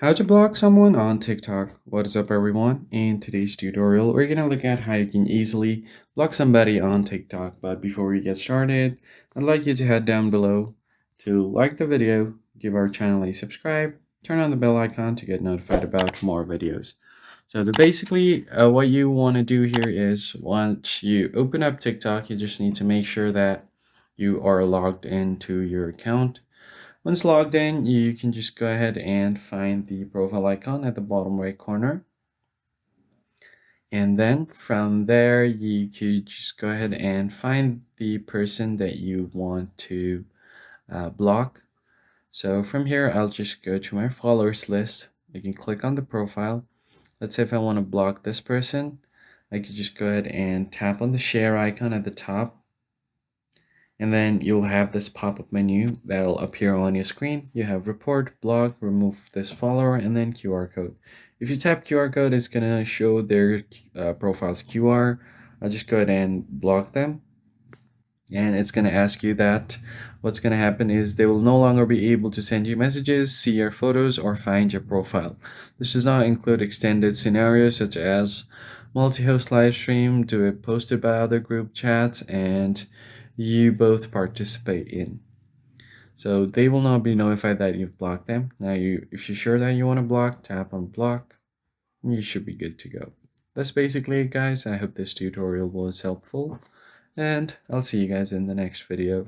How to block someone on TikTok. What is up everyone? In today's tutorial, we're gonna look at how you can easily block somebody on TikTok. But before we get started, I'd like you to head down below to like the video, give our channel a subscribe, turn on the bell icon to get notified about more videos. So basically, what you want to do here is once you open up TikTok, you just need to make sure that you are logged into your account. Once logged in, you can just go ahead and find the profile icon at the bottom right corner. And then from there, you could just go ahead and find the person that you want to block. So from here, I'll just go to my followers list. I can click on the profile. Let's say if I want to block this person, I could just go ahead and tap on the share icon at the top, and then you'll have this pop-up menu that'll appear on your screen. You have report, block, remove this follower, and then QR code. If you tap QR code, it's gonna show their profile's QR. I'll just go ahead and block them, and it's gonna ask you that what's gonna happen is they will no longer be able to send you messages, see your photos, or find your profile. This does not include extended scenarios such as multi-host live stream, do it posted by other group chats, and you both participate in. So they will not be notified that you've blocked them. Now, if you're sure that you want to block, tap on block, and you should be good to go. That's basically it, guys. I hope this tutorial was helpful, and I'll see you guys in the next video.